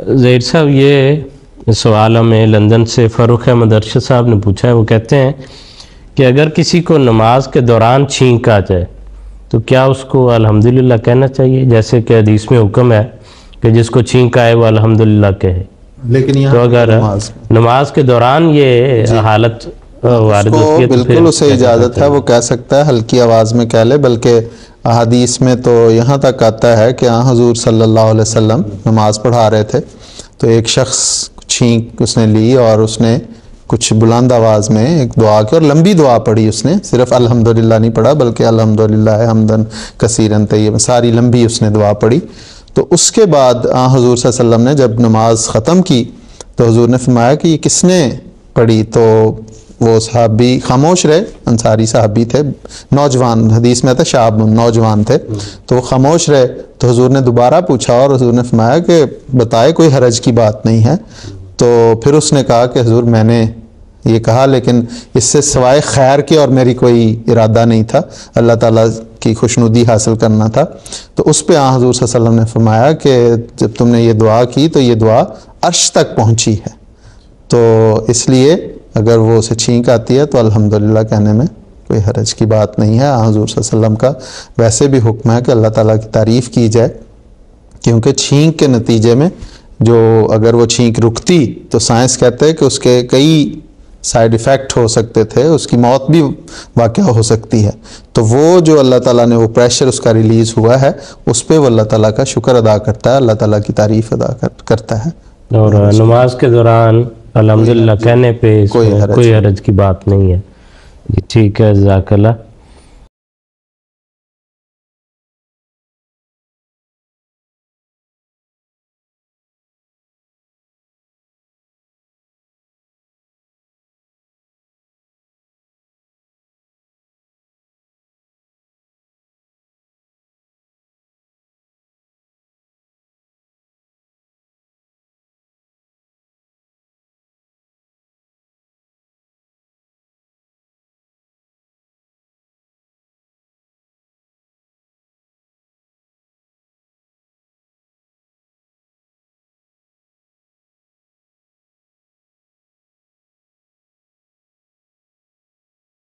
زہیر صاحب یہ سوال ہمیں لندن سے فاروق احمد ارشد صاحب نے پوچھا ہے. وہ کہتے ہیں کہ اگر کسی کو نماز کے دوران چھینک آ جائے تو کیا اس کو الحمدللہ کہنا چاہیے؟ جیسے کہ حدیث میں حکم ہے کہ جس کو چھینک آئے وہ الحمدللہ کہے. لیکن تو اگر نماز کے دوران یہ حالت وارد ہوتی ہے تو بالکل اسے اجازت ہے، وہ کہہ سکتا ہے، ہلکی آواز میں کہہ لے. بلکہ احادیث میں تو یہاں تک آتا ہے کہ حضور صلی اللہ علیہ وسلم نماز پڑھا رہے تھے تو ایک شخص چھینک اس نے لی اور اس نے کچھ بلند آواز میں ایک دعا کی اور لمبی دعا پڑھی. اس نے صرف الحمدللہ نہیں پڑھا بلکہ الحمدللہ حمدن کثیرن طیبا، ساری لمبی اس نے دعا پڑھی. تو اس کے بعد حضور صلی اللہ علیہ وسلم نے جب نماز ختم کی تو حضور نے فرمایا کہ یہ کس نے پڑھی؟ تو وہ صحابی خاموش رہے، انصاری صحابی تھے، نوجوان، حدیث میں تھا شاب، نوجوان تھے، تو وہ خاموش رہے. تو حضور نے دوبارہ پوچھا اور حضور نے فرمایا کہ بتائے کوئی حرج کی بات نہیں ہے. تو پھر اس نے کہا کہ حضور میں نے یہ کہا لیکن اس سے سوائے خیر کے اور میری کوئی ارادہ نہیں تھا، اللہ تعالیٰ کی خوشنودی حاصل کرنا تھا. تو اس پہ حضور صلی اللہ علیہ وسلم نے فرمایا کہ جب تم نے یہ دعا کی تو یہ دعا عرش تک پہنچی ہے، تو اس لیے اگر وہ اسے چھینک آتی ہے تو الحمدللہ کہنے میں کوئی حرج کی بات نہیں ہے. حضور صلی اللہ علیہ وسلم کا ویسے بھی حکم ہے کہ اللہ تعالیٰ کی تعریف کی جائے، کیونکہ چھینک کے نتیجے میں جو اگر وہ چھینک رکتی تو سائنس کہتے ہیں کہ اس کے کئی سائیڈ ایفیکٹ ہو سکتے تھے، اس کی موت بھی واقع ہو سکتی ہے. تو وہ جو اللہ تعالیٰ نے وہ پریشر اس کا ریلیز ہوا ہے اس پہ وہ اللہ تعالیٰ کا شکر ادا کرتا ہے، اللہ تعالیٰ کی تعریف ادا کرتا ہے. اور نماز کے دوران الحمدللہ کہنے پہ کوئی حرج کی بات نہیں ہے. ٹھیک ہے، جزاک اللہ.